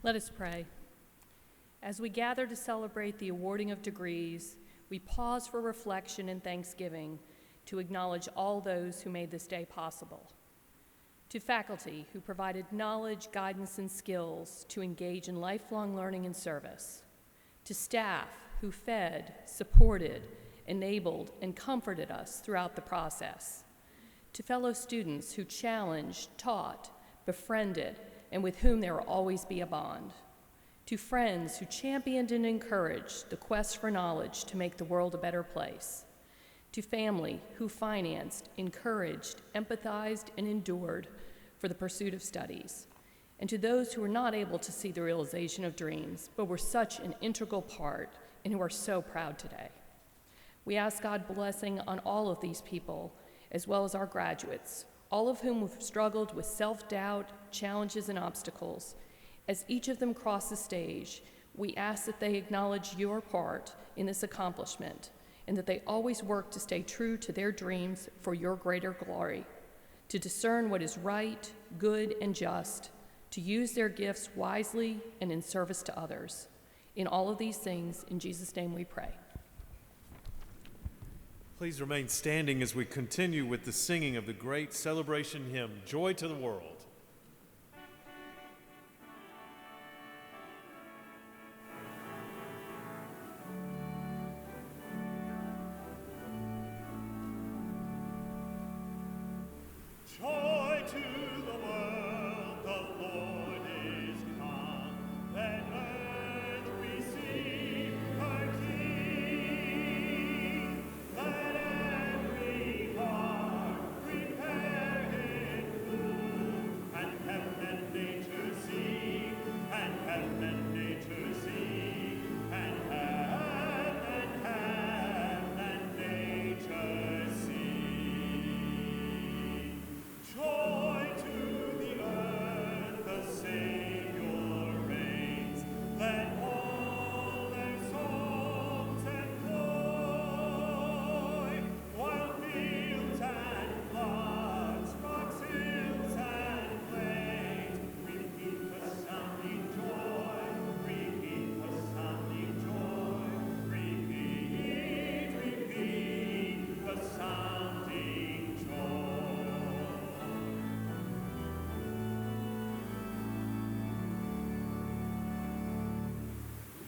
Let us pray. As we gather to celebrate the awarding of degrees, we pause for reflection and thanksgiving to acknowledge all those who made this day possible. To faculty who provided knowledge, guidance, and skills to engage in lifelong learning and service. To staff who fed, supported, enabled, and comforted us throughout the process. To fellow students who challenged, taught, befriended, and with whom there will always be a bond. To friends who championed and encouraged the quest for knowledge to make the world a better place. To family who financed, encouraged, empathized, and endured for the pursuit of studies. And to those who were not able to see the realization of dreams, but were such an integral part and who are so proud today. We ask God's blessing on all of these people, as well as our graduates, all of whom have struggled with self-doubt, challenges, and obstacles. As each of them cross the stage, we ask that they acknowledge your part in this accomplishment and that they always work to stay true to their dreams for your greater glory, to discern what is right, good, and just, to use their gifts wisely and in service to others. In all of these things, in Jesus' name we pray. Please remain standing as we continue with the singing of the great celebration hymn, Joy to the World. Joy to the world, the Lord is come. Let earth receive her King. Let every heart prepare Him food, and heaven and nature sing, and heaven and nature sing, and heaven and nature sing. Joy to the earth, the Savior reigns. Let all their songs employ, while fields and floods, rocks, hills, and plains repeat the sounding joy, repeat the sounding joy, repeat the sounding joy.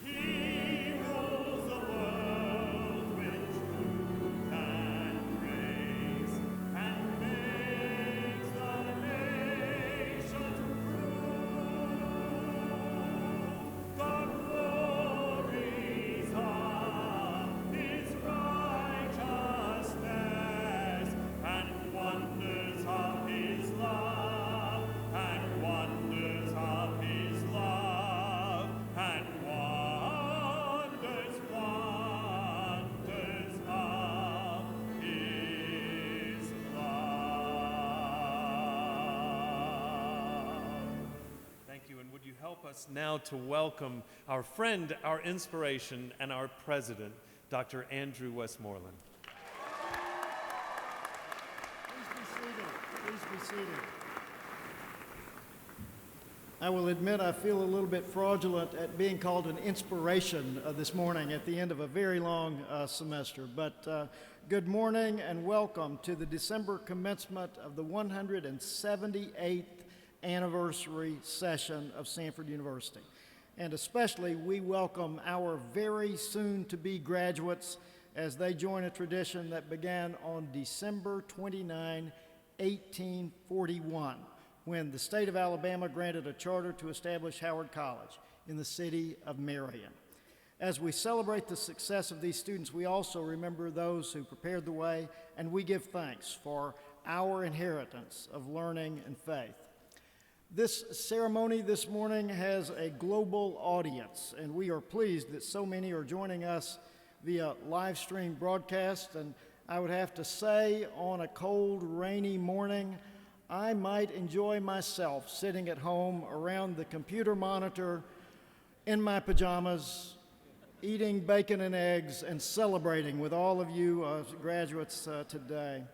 He rules the world with truth and grace, and makes the nations prove the glories of His righteousness, and wonders of His love, and wonders of His love, and wonders of His love. Thank you, and would you help us now to welcome our friend, our inspiration, and our president, Dr. Andrew Westmoreland. Please be seated. I will admit I feel a little bit fraudulent at being called an inspiration this morning at the end of a very long semester. But good morning and welcome to the December commencement of the 178th anniversary session of Samford University. And especially we welcome our very soon-to-be graduates as they join a tradition that began on December 29, 1841, when the state of Alabama granted a charter to establish Howard College in the city of Marion. As we celebrate the success of these students, we also remember those who prepared the way, and we give thanks for our inheritance of learning and faith. This ceremony this morning has a global audience, and we are pleased that so many are joining us via live stream broadcast. And I would have to say, on a cold, rainy morning, I might enjoy myself sitting at home around the computer monitor in my pajamas, eating bacon and eggs, and celebrating with all of you graduates today.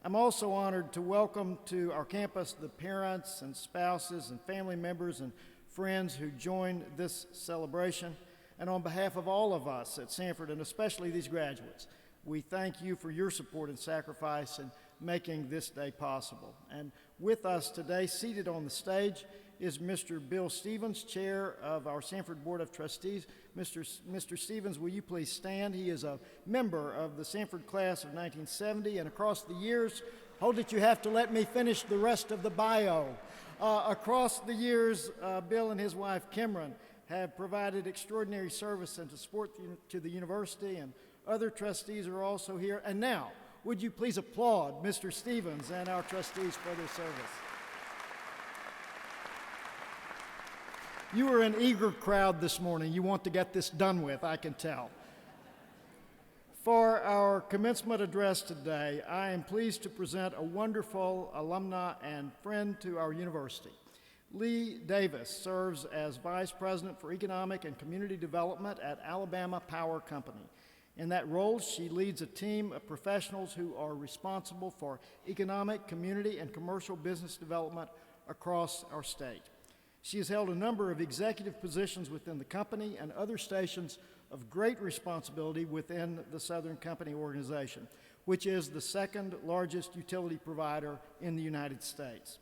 I'm also honored to welcome to our campus the parents and spouses and family members and friends who joined this celebration, and on behalf of all of us at Samford, and especially these graduates, we thank you for your support and sacrifice in making this day possible. And with us today, seated on the stage, is Mr. Bill Stevens, Chair of our Samford Board of Trustees. Mr. Stevens, will you please stand? He is a member of the Samford class of 1970, and across the years, hold it, you have to let me finish the rest of the bio. Across the years, Bill and his wife, Cameron, have provided extraordinary service and support to the university, and other trustees are also here. And now, would you please applaud Mr. Stevens and our trustees for their service? You are an eager crowd this morning. You want to get this done with, I can tell. For our commencement address today, I am pleased to present a wonderful alumna and friend to our university. Lee Davis serves as Vice President for Economic and Community Development at Alabama Power Company. In that role, she leads a team of professionals who are responsible for economic, community, and commercial business development across our state. She has held a number of executive positions within the company and other stations of great responsibility within the Southern Company organization, which is the second largest utility provider in the United States.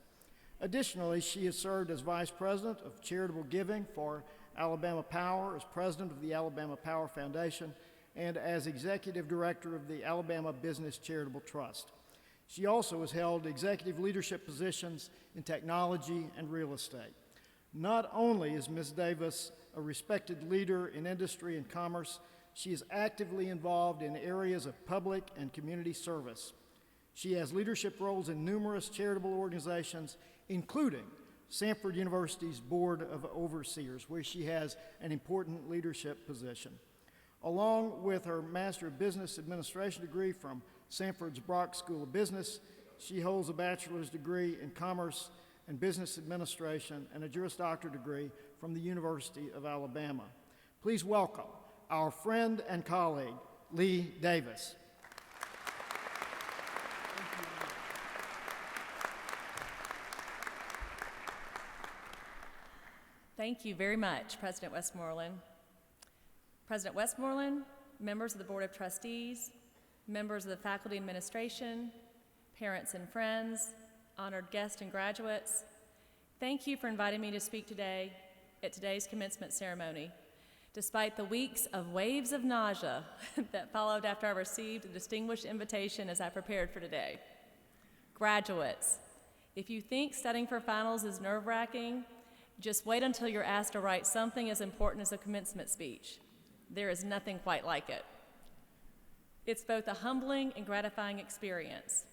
Additionally, she has served as Vice President of Charitable Giving for Alabama Power, as President of the Alabama Power Foundation, and as Executive Director of the Alabama Business Charitable Trust. She also has held executive leadership positions in technology and real estate. Not only is Ms. Davis a respected leader in industry and commerce, she is actively involved in areas of public and community service. She has leadership roles in numerous charitable organizations, including Samford University's Board of Overseers, where she has an important leadership position. Along with her Master of Business Administration degree from Samford's Brock School of Business, she holds a bachelor's degree in Commerce and Business Administration and a Juris Doctor degree from the University of Alabama. Please welcome our friend and colleague, Lee Davis. Thank you very much, President Westmoreland. President Westmoreland, members of the Board of Trustees, members of the Faculty Administration, parents and friends, honored guests and graduates, thank you for inviting me to speak today at today's commencement ceremony, despite the weeks of waves of nausea that followed after I received a distinguished invitation as I prepared for today. Graduates, if you think studying for finals is nerve-wracking, just wait until you're asked to write something as important as a commencement speech. There is nothing quite like it. It's both a humbling and gratifying experience.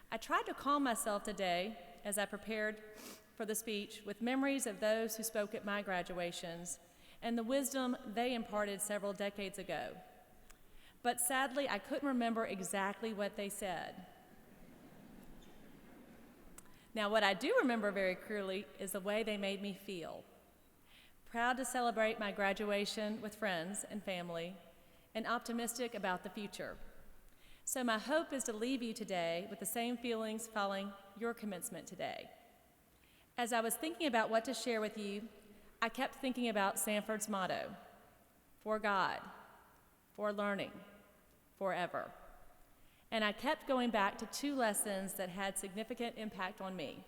I tried to calm myself today as I prepared for the speech with memories of those who spoke at my graduations and the wisdom they imparted several decades ago. But sadly, I couldn't remember exactly what they said. Now, what I do remember very clearly is the way they made me feel. Proud to celebrate my graduation with friends and family, and optimistic about the future. So my hope is to leave you today with the same feelings following your commencement today. As I was thinking about what to share with you, I kept thinking about Samford's motto, for God, for learning, forever. And I kept going back to two lessons that had significant impact on me.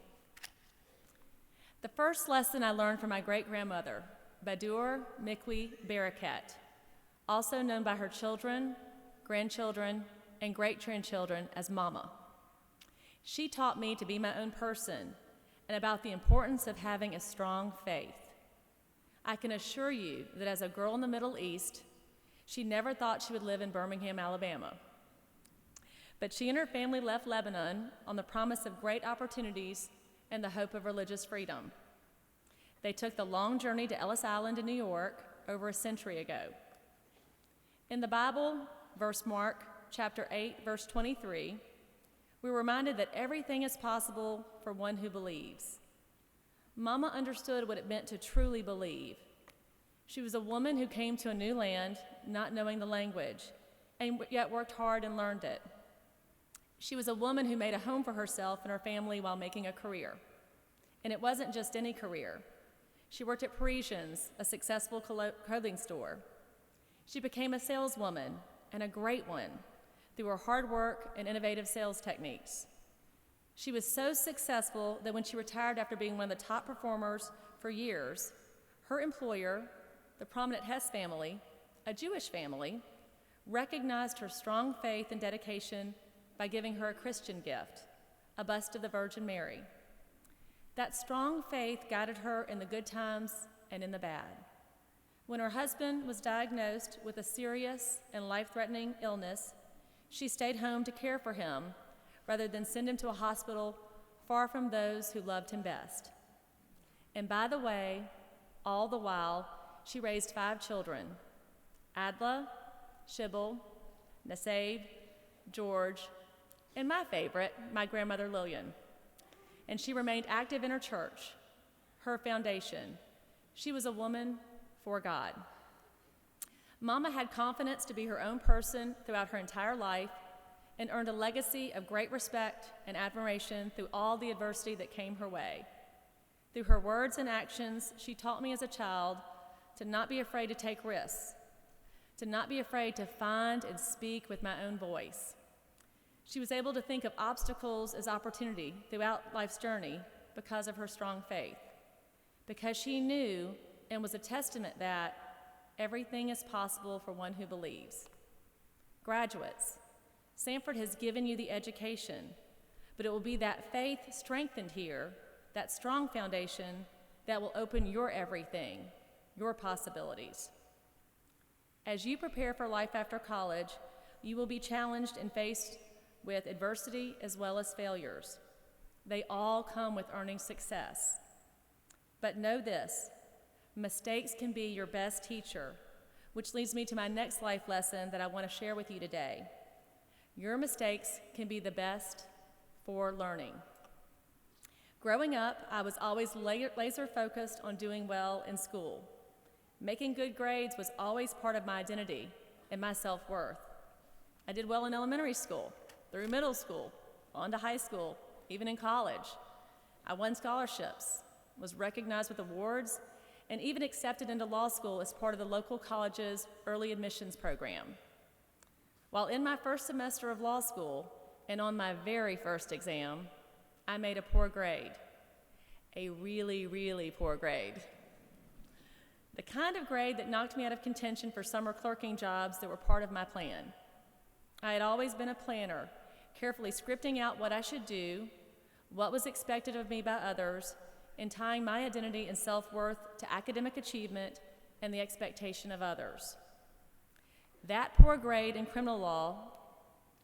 The first lesson I learned from my great-grandmother, Badur Mikwi Barakat, also known by her children, grandchildren, and great-grandchildren as Mama. She taught me to be my own person and about the importance of having a strong faith. I can assure you that as a girl in the Middle East, she never thought she would live in Birmingham, Alabama. But she and her family left Lebanon on the promise of great opportunities and the hope of religious freedom. They took the long journey to Ellis Island in New York over a century ago. In the Bible, verse Mark chapter 8, verse 23, we're reminded that everything is possible for one who believes. Mama understood what it meant to truly believe. She was a woman who came to a new land, not knowing the language, and yet worked hard and learned it. She was a woman who made a home for herself and her family while making a career. And it wasn't just any career. She worked at Parisians, a successful clothing store. She became a saleswoman, and a great one, through her hard work and innovative sales techniques. She was so successful that when she retired after being one of the top performers for years, her employer, the prominent Hess family, a Jewish family, recognized her strong faith and dedication by giving her a Christian gift, a bust of the Virgin Mary. That strong faith guided her in the good times and in the bad. When her husband was diagnosed with a serious and life-threatening illness, she stayed home to care for him rather than send him to a hospital far from those who loved him best. And by the way, all the while, she raised 5 children: Adla, Shibble, Nasaib, George, and my favorite, my grandmother Lillian. And she remained active in her church, her foundation. She was a woman for God. Mama had confidence to be her own person throughout her entire life and earned a legacy of great respect and admiration through all the adversity that came her way. Through her words and actions, she taught me as a child to not be afraid to take risks, to not be afraid to find and speak with my own voice. She was able to think of obstacles as opportunity throughout life's journey because of her strong faith, because she knew and was a testament that everything is possible for one who believes. Graduates, Samford has given you the education, but it will be that faith strengthened here, that strong foundation, that will open your everything, your possibilities. As you prepare for life after college, you will be challenged and faced with adversity as well as failures. They all come with earning success. But know this, mistakes can be your best teacher, which leads me to my next life lesson that I want to share with you today. Your mistakes can be the best for learning. Growing up, I was always laser focused on doing well in school. Making good grades was always part of my identity and my self-worth. I did well in elementary school, through middle school, on to high school, even in college. I won scholarships, was recognized with awards, and even accepted into law school as part of the local college's early admissions program. While in my first semester of law school, and on my very first exam, I made a poor grade. A really, really poor grade. The kind of grade that knocked me out of contention for summer clerking jobs that were part of my plan. I had always been a planner, carefully scripting out what I should do, what was expected of me by others, and tying my identity and self-worth to academic achievement and the expectation of others. That poor grade in criminal law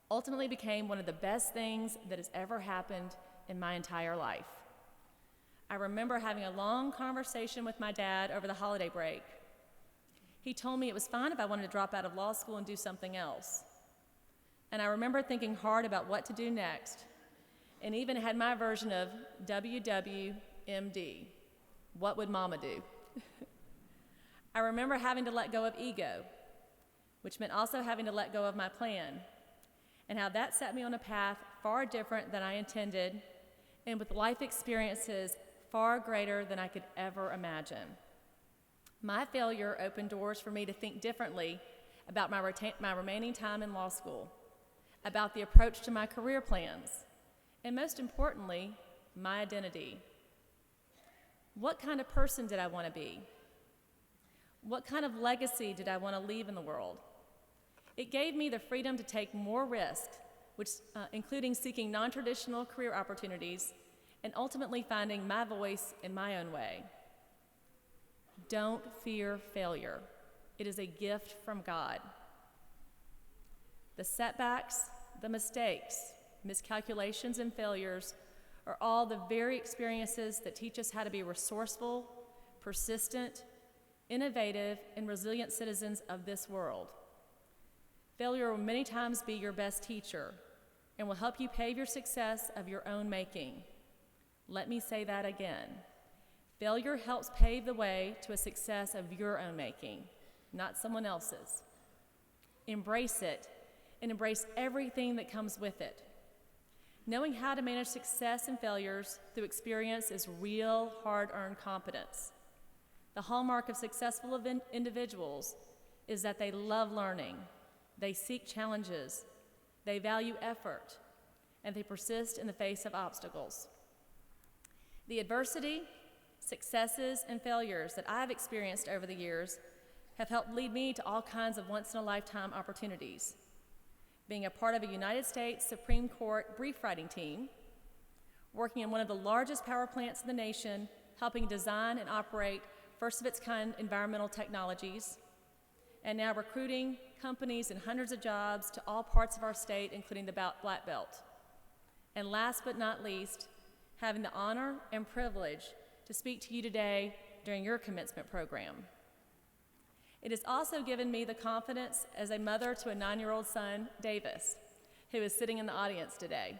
ultimately became one of the best things that has ever happened in my entire life. I remember having a long conversation with my dad over the holiday break. He told me it was fine if I wanted to drop out of law school and do something else. And I remember thinking hard about what to do next, and even had my version of WWMD. What would Mama do? I remember having to let go of ego, which meant also having to let go of my plan, and how that set me on a path far different than I intended, and with life experiences far greater than I could ever imagine. My failure opened doors for me to think differently about my remaining time in law school, about the approach to my career plans, and most importantly, my identity. What kind of person did I want to be? What kind of legacy did I want to leave in the world? It gave me the freedom to take more risks, including seeking non-traditional career opportunities and ultimately finding my voice in my own way. Don't fear failure. It is a gift from God. The setbacks, the mistakes, miscalculations, and failures are all the very experiences that teach us how to be resourceful, persistent, innovative, and resilient citizens of this world. Failure will many times be your best teacher and will help you pave your success of your own making. Let me say that again. Failure helps pave the way to a success of your own making, not someone else's. Embrace it, and embrace everything that comes with it. Knowing how to manage success and failures through experience is real, hard-earned competence. The hallmark of successful individuals is that they love learning, they seek challenges, they value effort, and they persist in the face of obstacles. The adversity, successes, and failures that I've experienced over the years have helped lead me to all kinds of once-in-a-lifetime opportunities. Being a part of a United States Supreme Court brief writing team, working in one of the largest power plants in the nation, helping design and operate first-of-its-kind environmental technologies, and now recruiting companies and hundreds of jobs to all parts of our state, including the Black Belt. And last but not least, having the honor and privilege to speak to you today during your commencement program. It has also given me the confidence as a mother to a 9-year-old son, Davis, who is sitting in the audience today,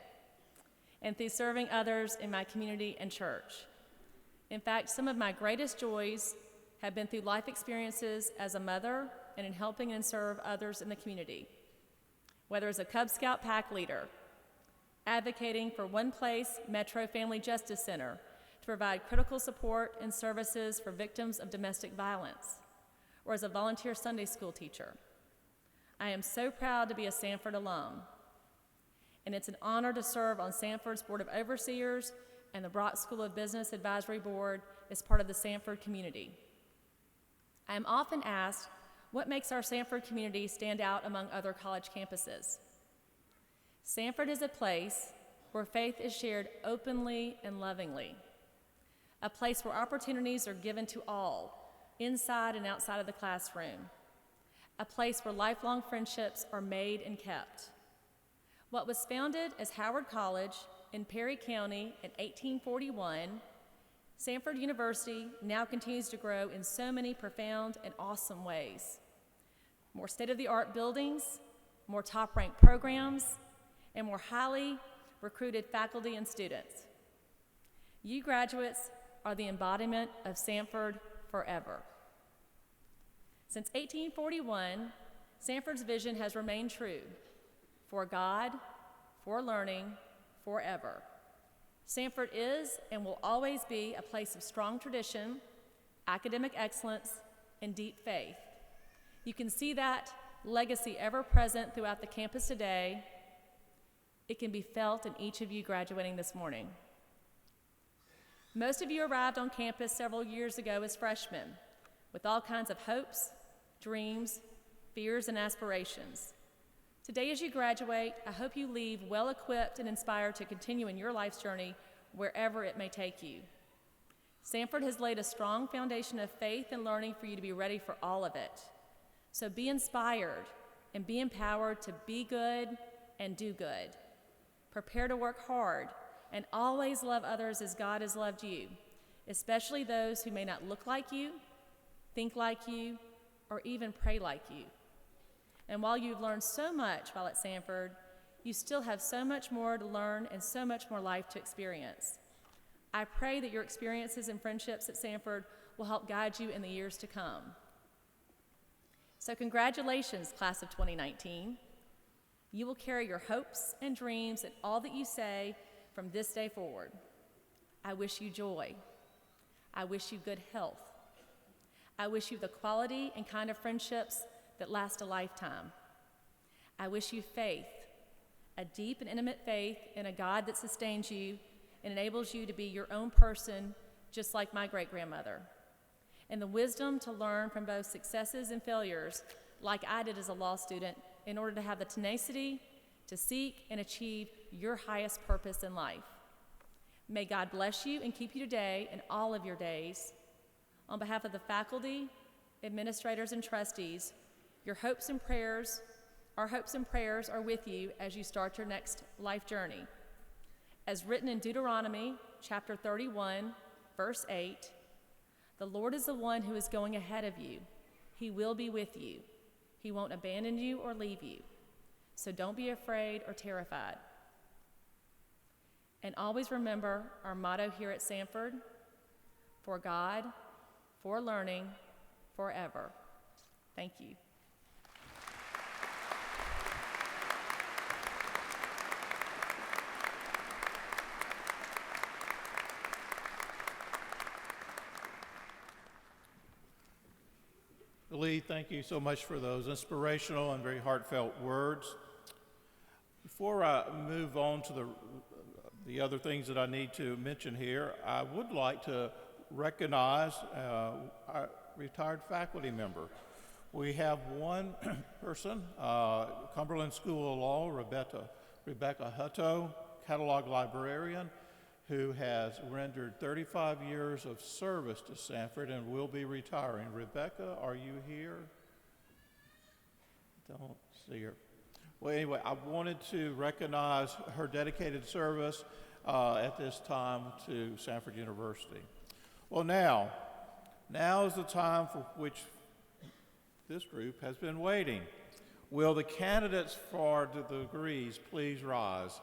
and through serving others in my community and church. In fact, some of my greatest joys have been through life experiences as a mother and in helping and serve others in the community, whether as a Cub Scout pack leader, advocating for One Place Metro Family Justice Center to provide critical support and services for victims of domestic violence, or as a volunteer Sunday school teacher. I am so proud to be a Samford alum, and it's an honor to serve on Samford's Board of Overseers and the Brock School of Business Advisory Board as part of the Samford community. I am often asked what makes our Samford community stand out among other college campuses. Samford is a place where faith is shared openly and lovingly, a place where opportunities are given to all, inside and outside of the classroom, a place where lifelong friendships are made and kept. What was founded as Howard College in Perry County in 1841, Samford University now continues to grow in so many profound and awesome ways. More state-of-the-art buildings, more top-ranked programs, and more highly recruited faculty and students. You graduates are the embodiment of Samford forever. Since 1841, Samford's vision has remained true: for God, for learning, forever. Samford is and will always be a place of strong tradition, academic excellence, and deep faith. You can see that legacy ever present throughout the campus today. It can be felt in each of you graduating this morning. Most of you arrived on campus several years ago as freshmen with all kinds of hopes, dreams, fears, and aspirations. Today, as you graduate, I hope you leave well-equipped and inspired to continue in your life's journey wherever it may take you. Samford has laid a strong foundation of faith and learning for you to be ready for all of it. So be inspired and be empowered to be good and do good. Prepare to work hard and always love others as God has loved you, especially those who may not look like you, think like you, or even pray like you. And while you've learned so much while at Samford, you still have so much more to learn and so much more life to experience. I pray that your experiences and friendships at Samford will help guide you in the years to come. So congratulations, class of 2019. You will carry your hopes and dreams and all that you say from this day forward. I wish you joy. I wish you good health. I wish you the quality and kind of friendships that last a lifetime. I wish you faith, a deep and intimate faith in a God that sustains you and enables you to be your own person, just like my great-grandmother, and the wisdom to learn from both successes and failures, like I did as a law student, in order to have the tenacity to seek and achieve your highest purpose in life. May God bless you and keep you today and all of your days. On behalf of the faculty, administrators, and trustees, our hopes and prayers are with you as you start your next life journey. As written in Deuteronomy chapter 31, verse 8, the Lord is the one who is going ahead of you. He will be with you. He won't abandon you or leave you. So don't be afraid or terrified. And always remember our motto here at Samford: for God, for learning, forever. Thank you. Lee, thank you so much for those inspirational and very heartfelt words. Before I move on to the other things that I need to mention here, I would like to recognize our retired faculty member. We have one person, Cumberland School of Law, Rebecca Hutto, catalog librarian, who has rendered 35 years of service to Samford and will be retiring. Rebecca, are you here? Don't see her. Well, anyway, I wanted to recognize her dedicated service at this time to Samford University. Well, now is the time for which this group has been waiting. Will the candidates for the degrees please rise?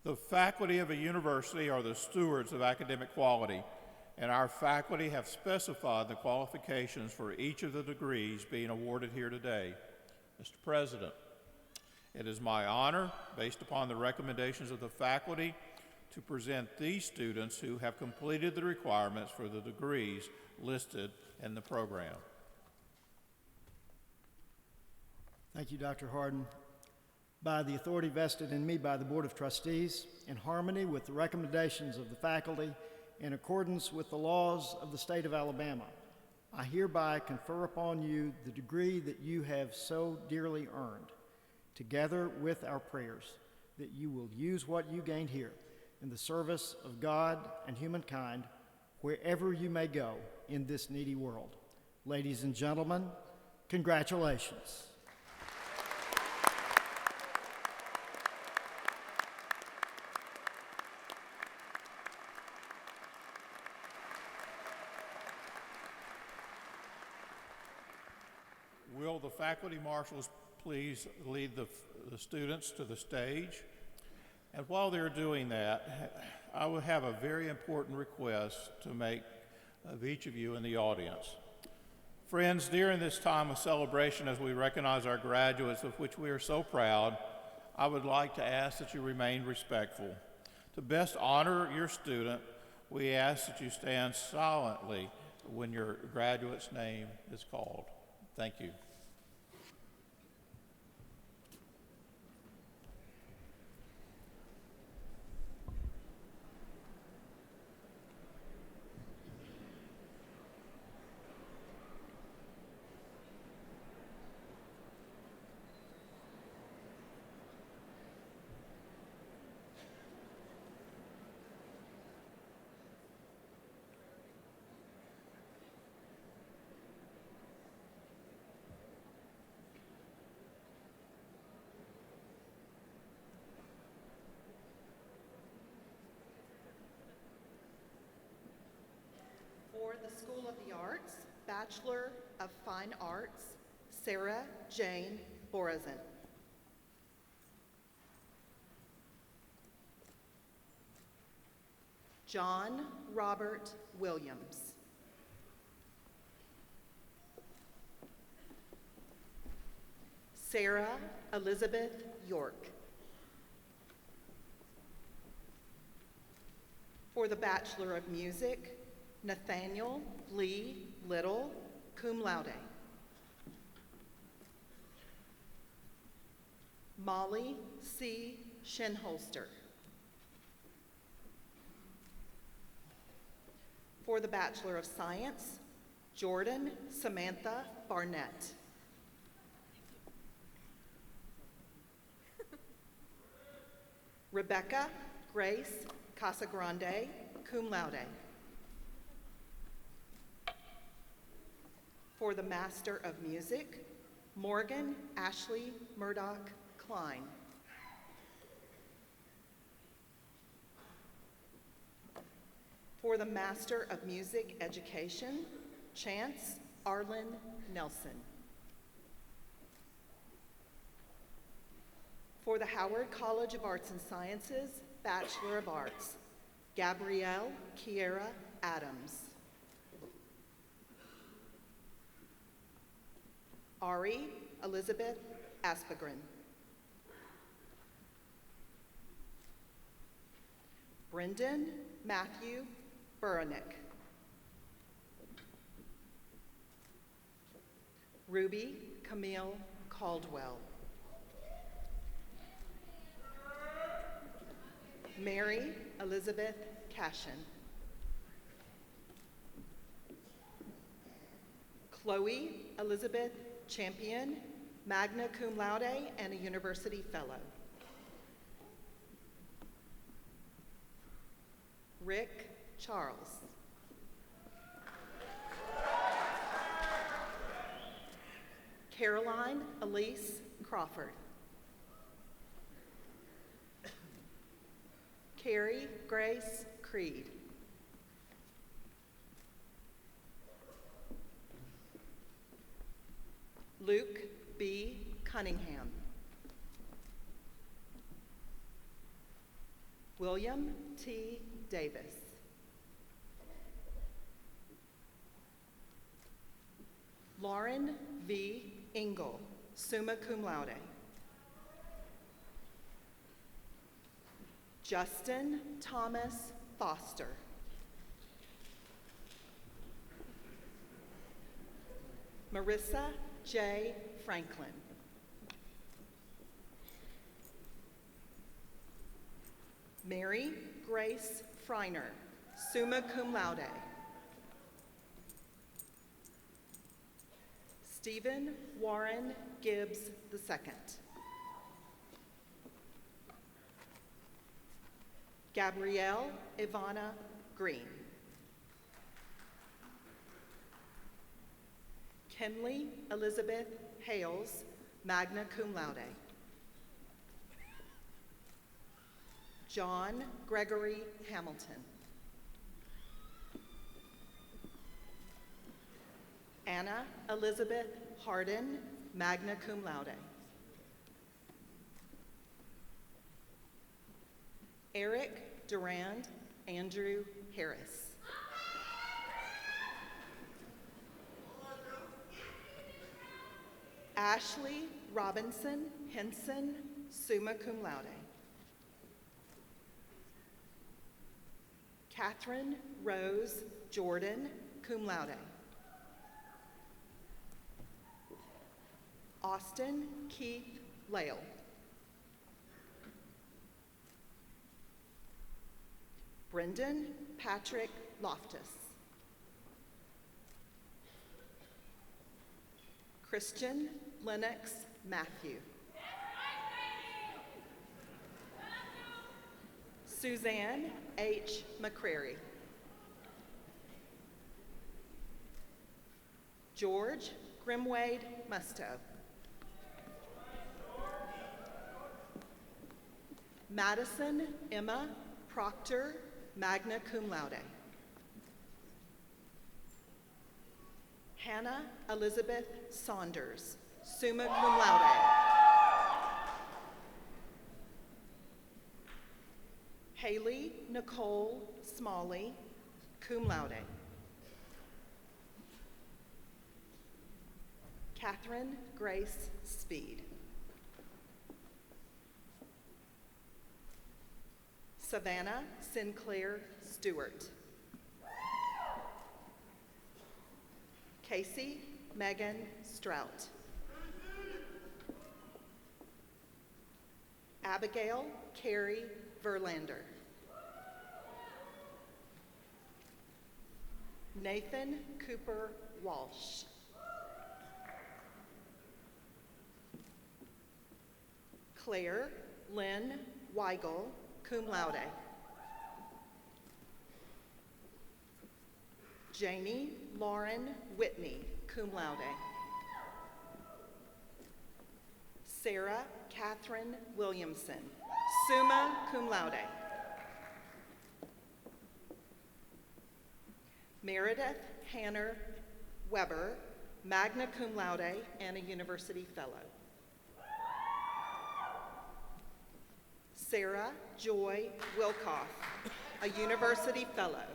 The faculty of a university are the stewards of academic quality, and our faculty have specified the qualifications for each of the degrees being awarded here today. Mr. President, it is my honor, based upon the recommendations of the faculty, to present these students who have completed the requirements for the degrees listed in the program. Thank you, Dr. Harden. By the authority vested in me by the Board of Trustees, in harmony with the recommendations of the faculty, in accordance with the laws of the state of Alabama, I hereby confer upon you the degree that you have so dearly earned, together with our prayers that you will use what you gained here in the service of God and humankind wherever you may go in this needy world. Ladies and gentlemen, congratulations. Will the faculty marshals please lead the students to the stage? And while they're doing that, I will have a very important request to make of each of you in the audience. Friends, during this time of celebration as we recognize our graduates, of which we are so proud, I would like to ask that you remain respectful. To best honor your student, we ask that you stand silently when your graduate's name is called. Thank you. For the School of the Arts, Bachelor of Fine Arts, Sarah Jane Borazin. John Robert Williams. Sarah Elizabeth York. For the Bachelor of Music, Nathaniel Lee Little, cum laude. Molly C. Shinholster. For the Bachelor of Science, Jordan Samantha Barnett. Rebecca Grace Casagrande, cum laude. For the Master of Music, Morgan Ashley Murdoch Klein. For the Master of Music Education, Chance Arlen Nelson. For the Howard College of Arts and Sciences, Bachelor of Arts, Gabrielle Kiera Adams. Ari Elizabeth Aspegren. Brendan Matthew Buronick. Ruby Camille Caldwell. Mary Elizabeth Cashin. Chloe Elizabeth Champion, magna cum laude and a university fellow. Rick Charles. Caroline Elise Crawford. Carrie Grace Creed. Luke B. Cunningham. William T. Davis. Lauren V. Engel, summa cum laude. Justin Thomas Foster. Marissa J. Franklin. Mary Grace Freiner, summa cum laude. Stephen Warren Gibbs II. Gabrielle Ivana Green. Kenley Elizabeth Hales, magna cum laude. John Gregory Hamilton. Anna Elizabeth Hardin, magna cum laude. Eric Durand Andrew Harris. Ashley Robinson Henson, summa cum laude. Catherine Rose Jordan, cum laude. Austin Keith Lale. Brendan Patrick Loftus. Christian Lennox Matthew. Suzanne H. McCrary. George Grimwade Musto. Madison Emma Proctor, magna cum laude. Hannah Elizabeth Saunders, summa cum laude. Haley Nicole Smalley, cum laude. Catherine Grace Speed. Savannah Sinclair Stewart. Casey Megan Strout. Abigail Carey Verlander. Nathan Cooper Walsh. Claire Lynn Weigel, cum laude. Janie Lauren Whitney, cum laude. Sarah Catherine Williamson, summa cum laude. Meredith Hanner Weber, magna cum laude and a university fellow. Sarah Joy Wilcoff, a university fellow.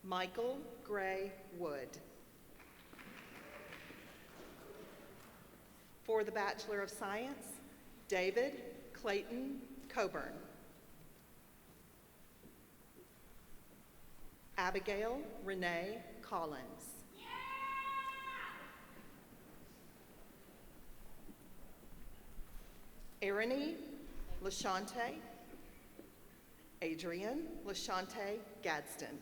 Michael Gray Wood. For the Bachelor of Science, David Clayton Coburn. Abigail Renee Collins. Ernie Lashante. Adrian Lashante Gadsden.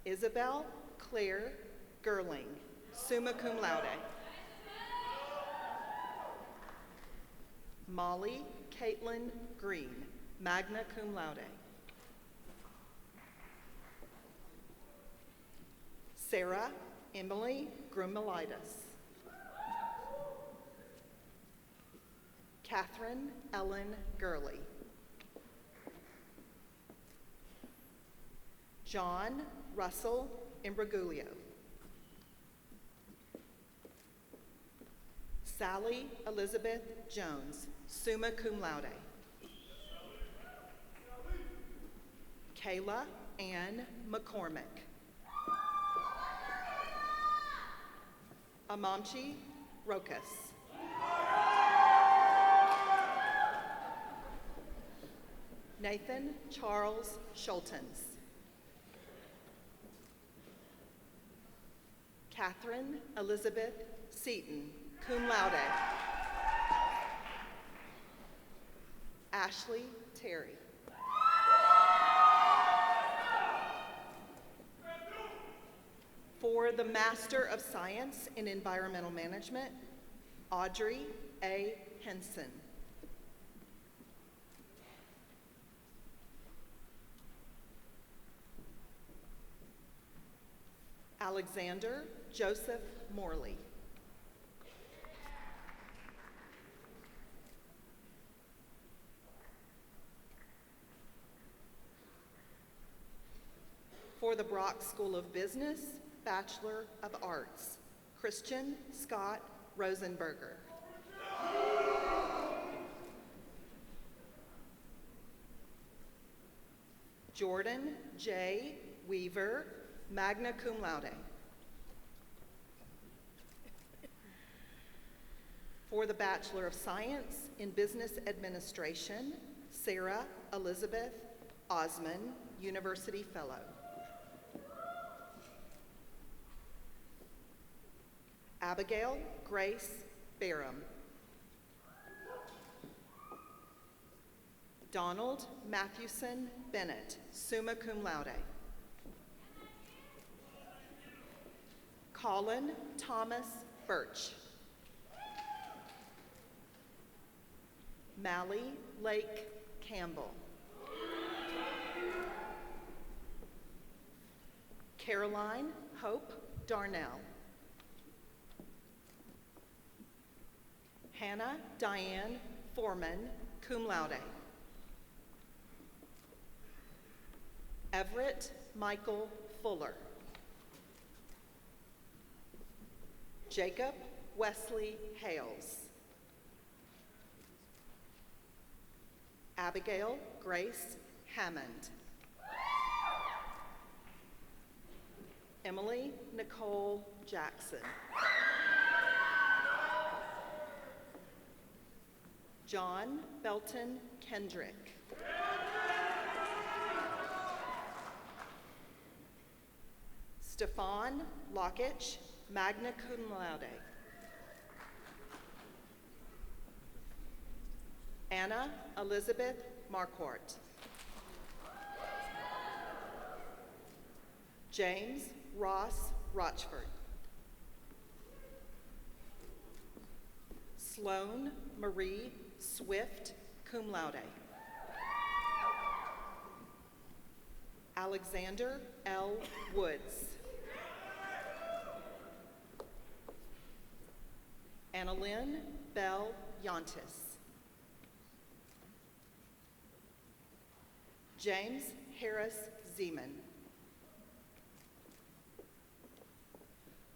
Isabel Claire Gerling, summa cum laude. Molly Caitlin Green, magna cum laude. Sarah Emily Grumelitis. Catherine Ellen Gurley. John Russell Imbragulio. Sally Elizabeth Jones, summa cum laude. Kayla Ann McCormick. Amamchi Rokas. Nathan Charles Schultens. Catherine Elizabeth Seaton, cum laude. Ashley Terry. For the Master of Science in Environmental Management, Audrey A. Henson. Alexander Joseph Morley. For the Brock School of Business, Bachelor of Arts, Christian Scott Rosenberger. Jordan J. Weaver, magna cum laude. For the Bachelor of Science in Business Administration, Sarah Elizabeth Osman, University Fellow. Abigail Grace Barham. Donald Mathewson Bennett, summa cum laude. Colin Thomas Birch. Mally Lake Campbell. Caroline Hope Darnell. Hannah Diane Foreman, cum laude. Everett Michael Fuller. Jacob Wesley Hales. Abigail Grace Hammond. Emily Nicole Jackson. John Belton Kendrick. Stefan Lockich, magna cum laude. Anna Elizabeth Marquardt. James Ross Rochford. Sloan Marie Swift, cum laude. Alexander L. Woods. Annalyn Bell Yontis. James Harris Zeman.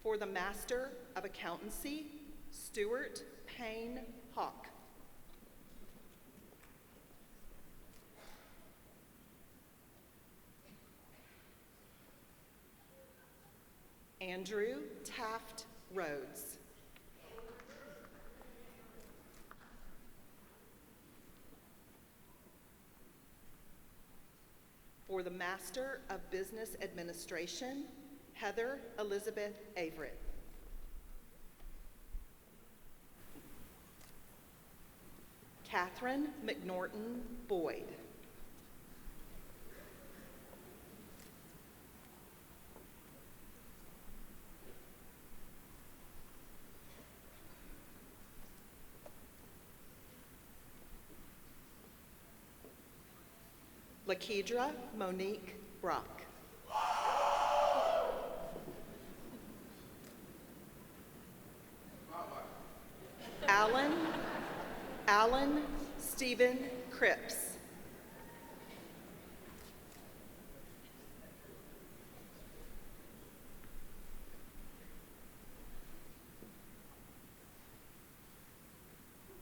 For the Master of Accountancy, Stuart Payne Hawk. Andrew Taft Rhodes. For the Master of Business Administration, Heather Elizabeth Averett. Catherine McNorton Boyd. Lakedra Monique Brock. Alan Stephen Cripps.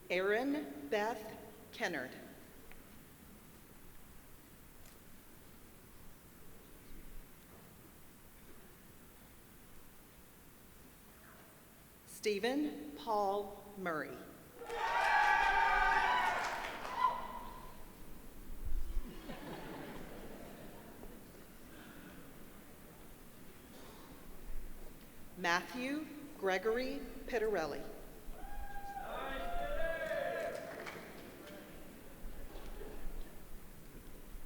Erin Beth Kennard. Stephen Paul Murray. Matthew Gregory Pittarelli.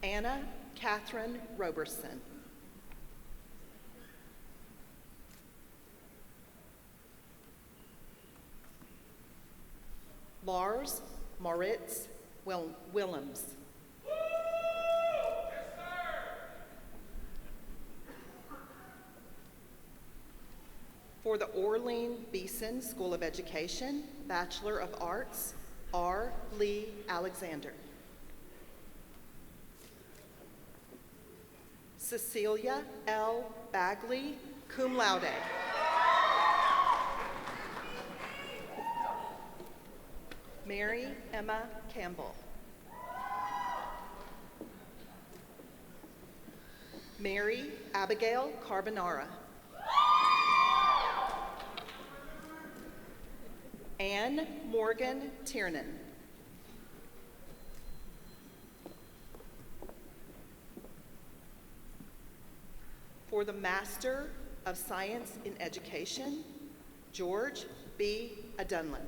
Anna Catherine Roberson. Lars Moritz Willems. For the Orlean Beeson School of Education, Bachelor of Arts, R. Lee Alexander. Cecilia L. Bagley, cum laude. Mary Emma Campbell. Mary Abigail Carbonara. Anne Morgan Tiernan. For the Master of Science in Education, George B. Adunlin.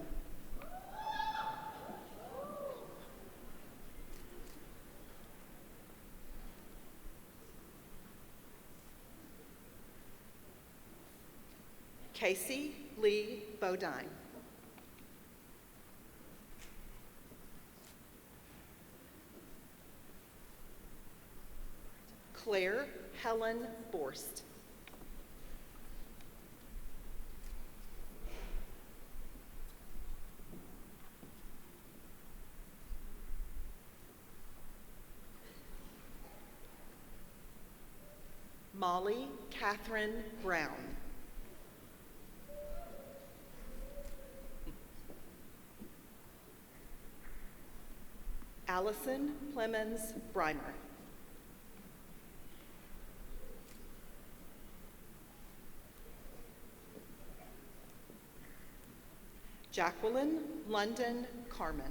Casey Lee Bodine. Claire Helen Borst. Molly Catherine Brown. Allison Clemens Breimer. Jacqueline London Carmen.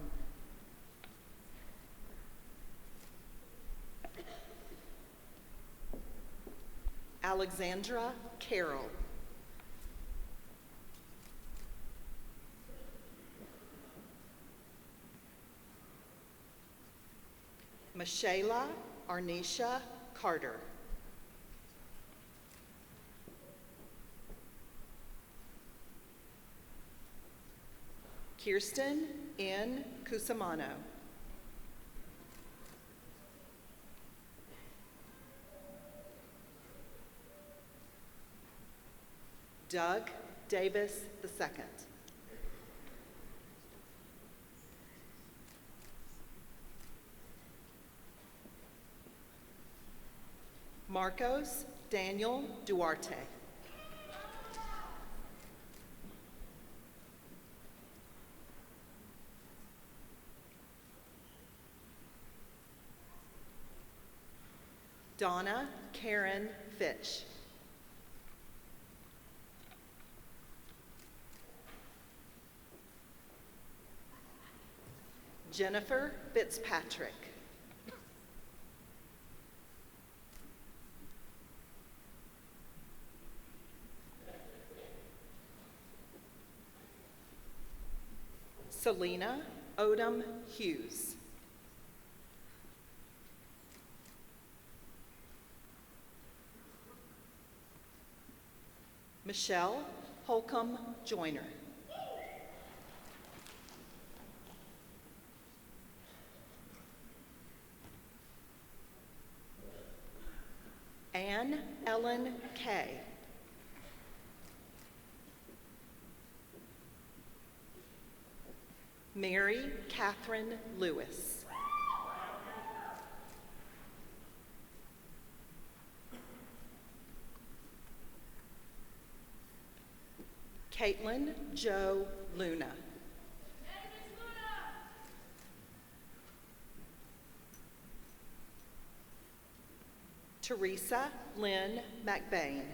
Alexandra Carroll. Michaela Arnisha Carter. Kirsten N. Cusimano. Doug Davis II. Marcos Daniel Duarte. Donna Karen Fitch. Jennifer Fitzpatrick. Selena Odom Hughes. Michelle Holcomb Joyner. Anne Ellen Kay. Mary Catherine Lewis. Caitlin Jo Luna. Teresa Lynn McBain.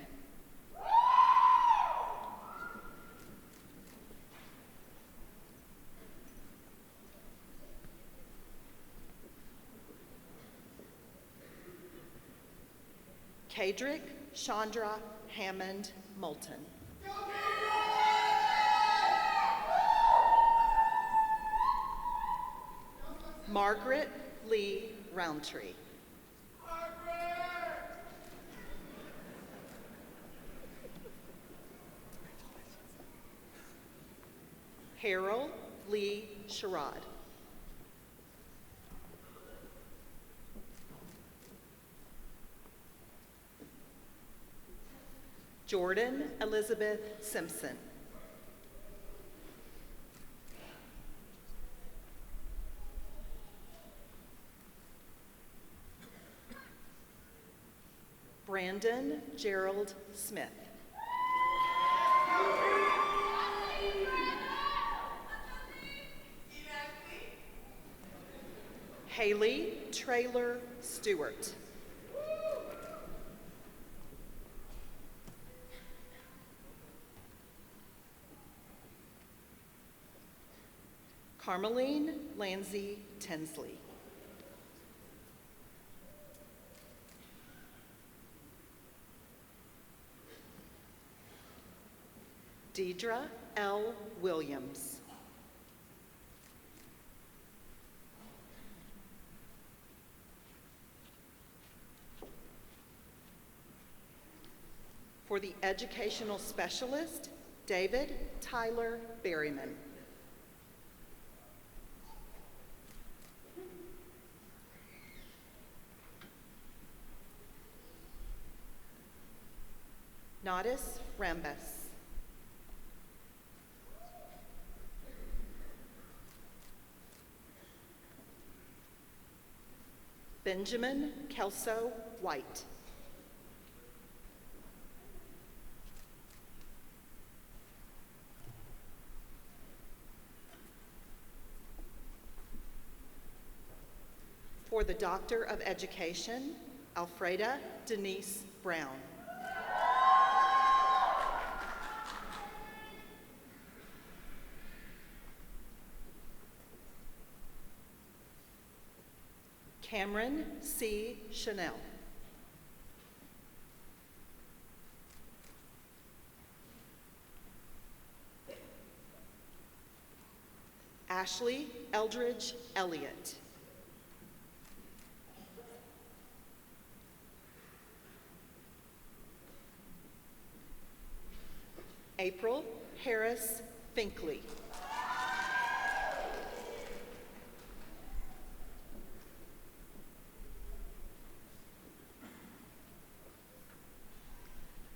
Kadrick Chandra Hammond Moulton. Margaret Lee Roundtree. Harold Lee Sherrod. Jordan Elizabeth Simpson. Brandon Gerald Smith. Haley Traylor Stewart. Carmeline Lanzy Tinsley. Deidre L. Williams. For the educational specialist, David Tyler Berryman. Nodis Rambus. Benjamin Kelso White. For the Doctor of Education, Alfreda Denise Brown. Cameron C. Chanel. Ashley Eldridge Elliott. April Harris Finkley.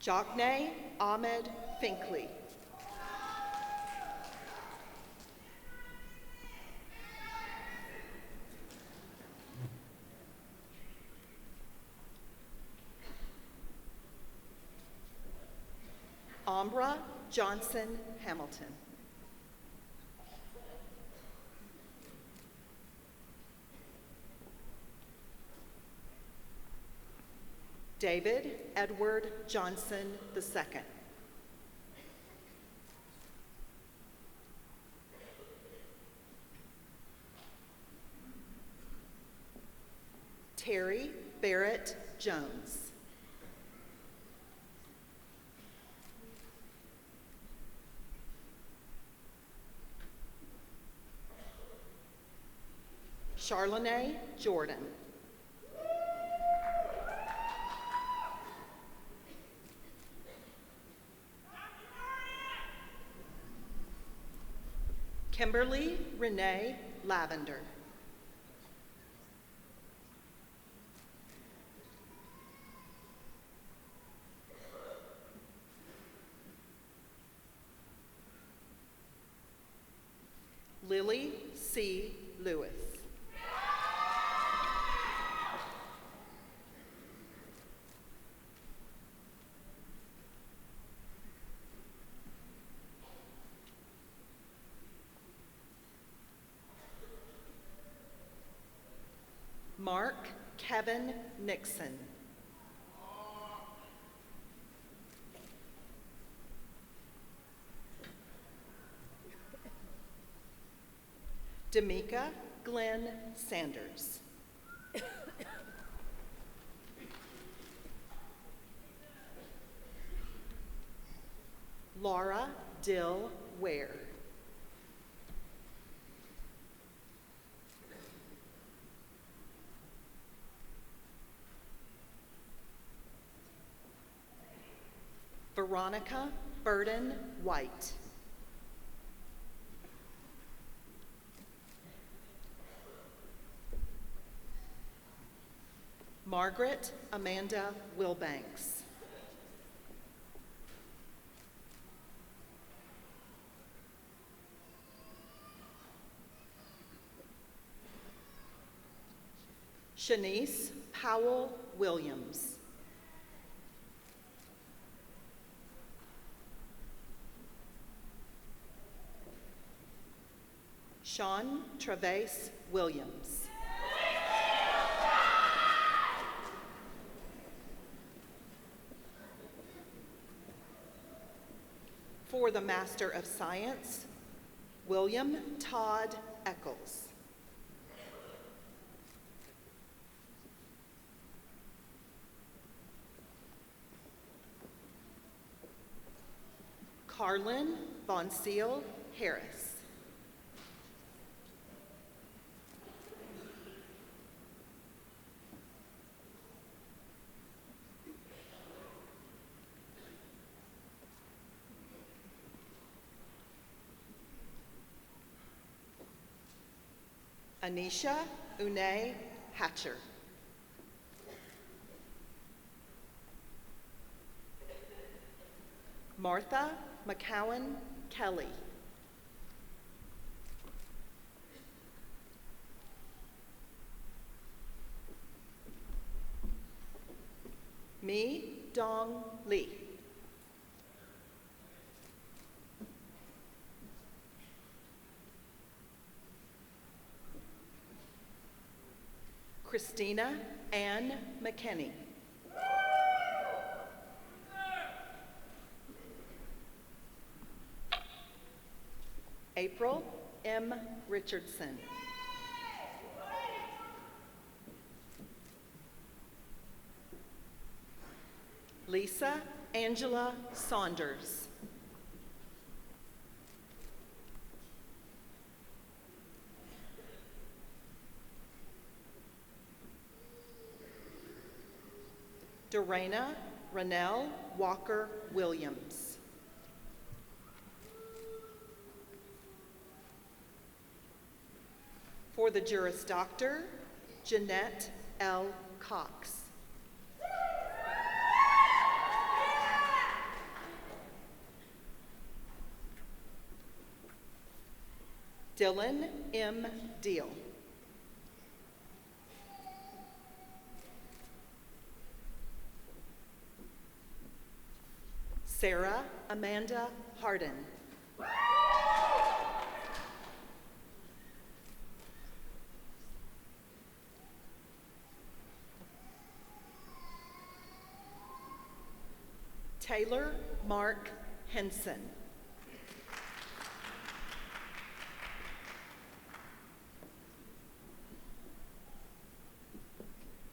Jokne Ahmed Finkley. Ambra Johnson Hamilton. David Edward Johnson II. Terry Barrett Jones. Charlene Jordan. Kimberly Renee Lavender. Lily C. Lewis. Mark Kevin Nixon. Demika Glenn Sanders. Laura Dill Ware. Veronica Burden White. Margaret Amanda Wilbanks. Shanice Powell Williams. Sean Travis Williams. For the Master of Science, William Todd Eccles. Carlin Von Seal Harris. Anisha Une Hatcher. Martha McCowan Kelly. Mi Dong Lee. Christina Ann McKinney. April M. Richardson. Lisa Angela Saunders. Dorena Ranelle Walker Williams. For the Juris Doctor, Jeanette L. Cox. Dylan M. Deal. Sarah Amanda Harden. Taylor Mark Henson.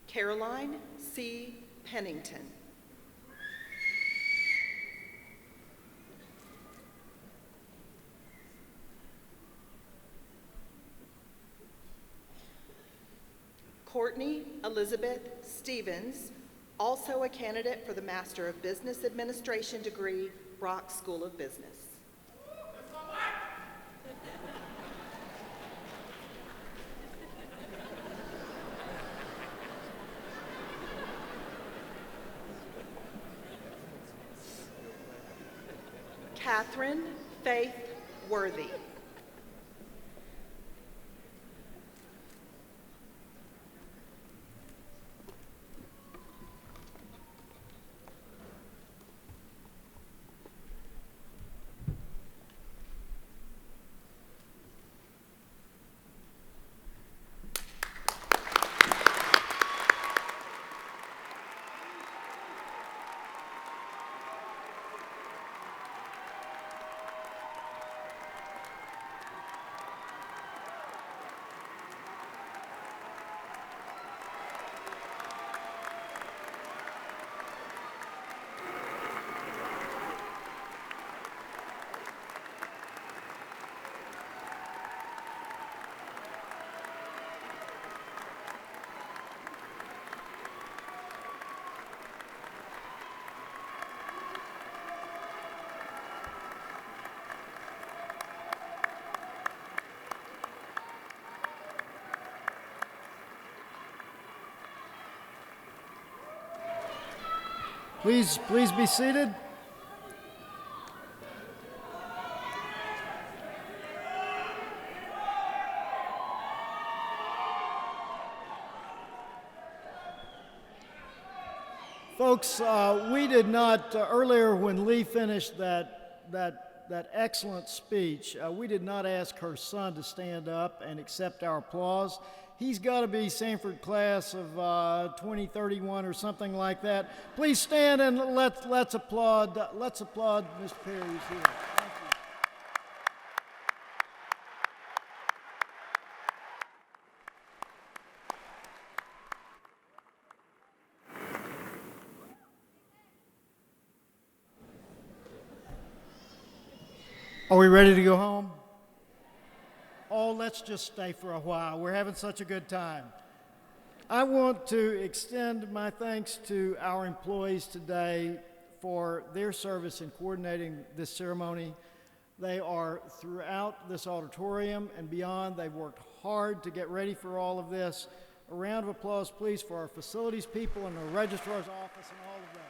Caroline C. Pennington. Courtney Elizabeth Stevens, also a candidate for the Master of Business Administration degree, Brock School of Business. Catherine Faith Worthy. Please be seated. Folks, we did not, earlier when Lee finished that excellent speech, we did not ask her son to stand up and accept our applause. He's got to be Samford class of 2031 or something like that. Please stand and let's applaud Mr. Perry who's here. Thank you. Are we ready to go home? Oh, let's just stay for a while. We're having such a good time. I want to extend my thanks to our employees today for their service in coordinating this ceremony. They are throughout this auditorium and beyond. They've worked hard to get ready for all of this. A round of applause, please, for our facilities people and the registrar's office and all of those.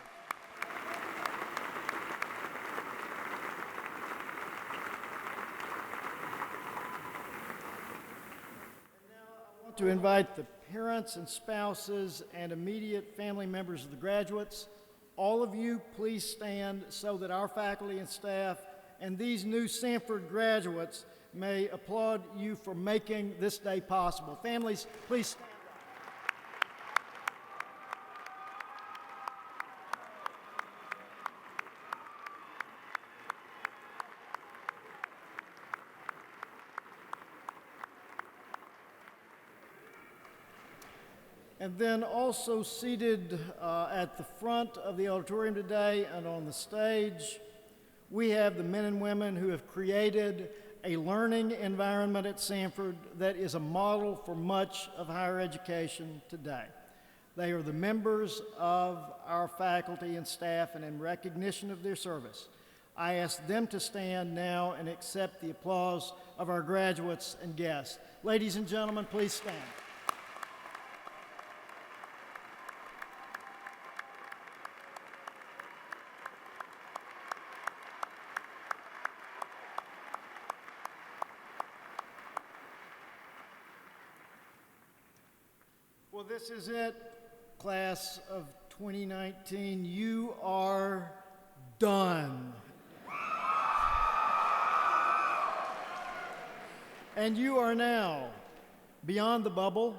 To invite the parents and spouses and immediate family members of the graduates. All of you, please stand so that our faculty and staff and these new Samford graduates may applaud you for making this day possible. Families, please stand. And then also seated at the front of the auditorium today and on the stage, we have the men and women who have created a learning environment at Samford that is a model for much of higher education today. They are the members of our faculty and staff, and in recognition of their service, I ask them to stand now and accept the applause of our graduates and guests. Ladies and gentlemen, please stand. Well, this is it, class of 2019. You are done. And you are now beyond the bubble,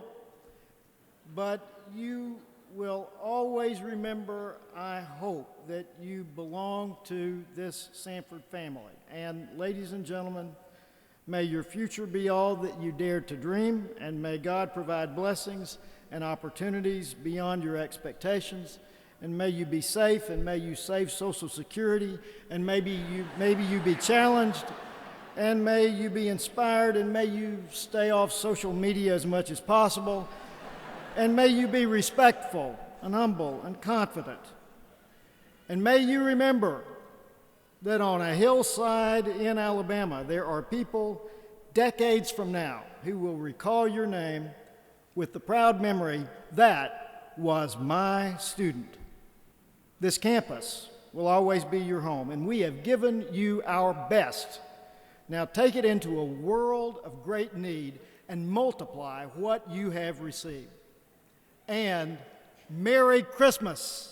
but you will always remember, I hope, that you belong to this Samford family. And ladies and gentlemen, may your future be all that you dared to dream, and may God provide blessings and opportunities beyond your expectations, and may you be safe, and may you save Social Security, and maybe you be challenged, and may you be inspired, and may you stay off social media as much as possible. And may you be respectful and humble and confident. And may you remember that on a hillside in Alabama, there are people decades from now who will recall your name with the proud memory, that was my student. This campus will always be your home, and we have given you our best. Now take it into a world of great need and multiply what you have received. And Merry Christmas.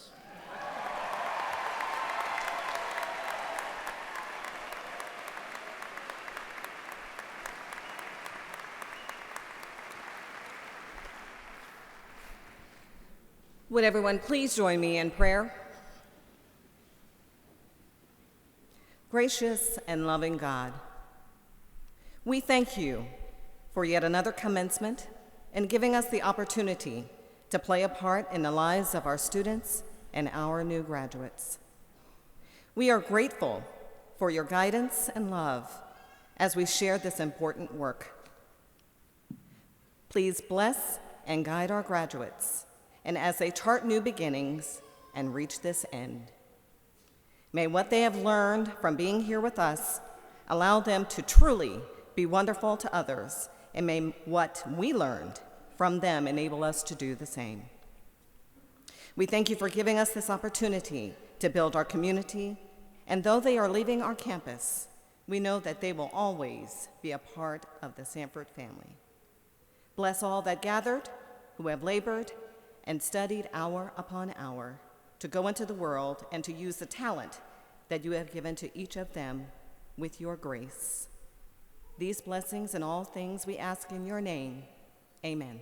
Would everyone please join me in prayer? Gracious and loving God, we thank you for yet another commencement and giving us the opportunity to play a part in the lives of our students and our new graduates. We are grateful for your guidance and love as we share this important work. Please bless and guide our graduates, and as they chart new beginnings and reach this end. May what they have learned from being here with us allow them to truly be wonderful to others, and may what we learned from them enable us to do the same. We thank you for giving us this opportunity to build our community, and though they are leaving our campus, we know that they will always be a part of the Samford family. Bless all that gathered, who have labored, and studied hour upon hour to go into the world and to use the talent that you have given to each of them with your grace. These blessings and all things we ask in your name. Amen.